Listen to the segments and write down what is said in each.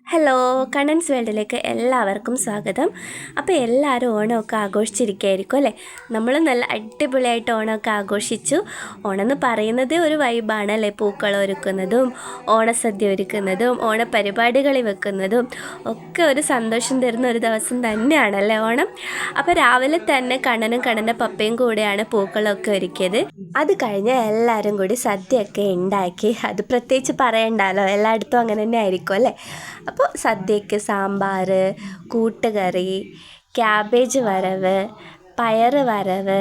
Hello, Kannans വേൾഡിലേക്ക് എല്ലാവർക്കും സ്വാഗതം. അപ്പോൾ എല്ലാവരും ഓണമൊക്കെ ആഘോഷിച്ചിരിക്കുകയായിരിക്കും അല്ലേ? നമ്മൾ നല്ല അടിപൊളിയായിട്ട് ഓണമൊക്കെ ആഘോഷിച്ചു. ഓണം എന്ന് പറയുന്നതേ ഒരു വൈബാണ് അല്ലേ? പൂക്കളം ഒരുക്കുന്നതും ഓണസദ്യ ഒരുക്കുന്നതും ഓണപരിപാടികൾ വെക്കുന്നതും ഒക്കെ ഒരു സന്തോഷം തരുന്ന ഒരു ദിവസം തന്നെയാണല്ലേ ഓണം. അപ്പോൾ രാവിലെ തന്നെ കണ്ണനും കണ്ണൻ്റെ പപ്പയും കൂടെയാണ് പൂക്കളമൊക്കെ ഒരുക്കിയത്. അത് കഴിഞ്ഞ് എല്ലാവരും കൂടി സദ്യയൊക്കെ ഉണ്ടാക്കി. അത് പ്രത്യേകിച്ച് പറയണ്ടല്ലോ, എല്ലായിടത്തും അങ്ങനെ തന്നെ ആയിരിക്കും അല്ലേ? അപ്പോൾ സദ്യയ്ക്ക് സാമ്പാർ, കൂട്ടുകറി, ക്യാബേജ് വറവ്, പയർ വറവ്,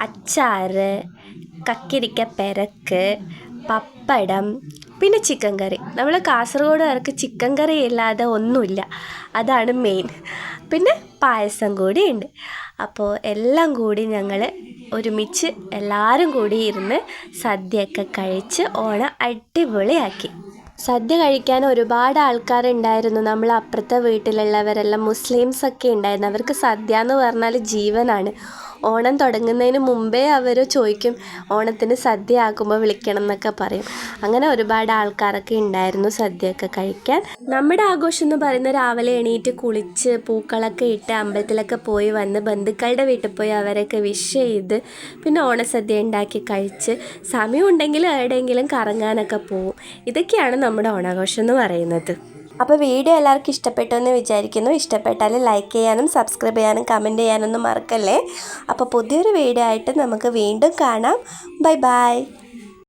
അച്ചാർ, കക്കിരിക്ക പെരക്ക്, പപ്പടം, പിന്നെ ചിക്കൻ കറി. നമ്മൾ കാസർഗോഡുകാർക്ക് ചിക്കൻ കറി ഇല്ലാതെ ഒന്നുമില്ല, അതാണ് മെയിൻ. പിന്നെ പായസം കൂടിയുണ്ട്. അപ്പോൾ എല്ലാം കൂടി ഞങ്ങൾ ഒരുമിച്ച് എല്ലാവരും കൂടി ഇരുന്ന് സദ്യയൊക്കെ കഴിച്ച് ഓണം അടിപൊളിയാക്കി. സദ്യ കഴിക്കാൻ ഒരുപാട് ആൾക്കാരുണ്ടായിരുന്നു. നമ്മൾ അപ്പുറത്തെ വീട്ടിലുള്ളവരെല്ലാം മുസ്ലിംസൊക്കെ ഉണ്ടായിരുന്നു. അവർക്ക് സദ്യ എന്ന് പറഞ്ഞാൽ ജീവനാണ്. ഓണം തുടങ്ങുന്നതിന് മുമ്പേ അവർ ചോദിക്കും, ഓണത്തിന് സദ്യ ആക്കുമ്പോൾ വിളിക്കണം എന്നൊക്കെ പറയും. അങ്ങനെ ഒരുപാട് ആൾക്കാരൊക്കെ ഉണ്ടായിരുന്നു സദ്യയൊക്കെ കഴിക്കാൻ. നമ്മുടെ ആഘോഷം എന്ന് പറയുന്നത് രാവിലെ എണീറ്റ് കുളിച്ച് പൂക്കളൊക്കെ ഇട്ട് അമ്പലത്തിലൊക്കെ പോയി വന്ന് ബന്ധുക്കളുടെ വീട്ടിൽ പോയി അവരൊക്കെ വിഷ് ചെയ്ത് പിന്നെ ഓണസദ്യ ഉണ്ടാക്കി കഴിച്ച് സമയമുണ്ടെങ്കിൽ എവിടെയെങ്കിലും കറങ്ങാനൊക്കെ പോവും. ഇതൊക്കെയാണ് നമ്മുടെ ഓണാഘോഷം എന്ന് പറയുന്നത്. അപ്പോൾ വീഡിയോ എല്ലാവർക്കും ഇഷ്ടപ്പെട്ടു എന്ന് വിചാരിക്കുന്നു. ഇഷ്ടപ്പെട്ടാൽ ലൈക്ക് ചെയ്യാനും സബ്സ്ക്രൈബ് ചെയ്യാനും കമൻറ്റ് ചെയ്യാനൊന്നും മറക്കല്ലേ. അപ്പോൾ പുതിയൊരു വീഡിയോ ആയിട്ട് നമുക്ക് വീണ്ടും കാണാം. Bye bye.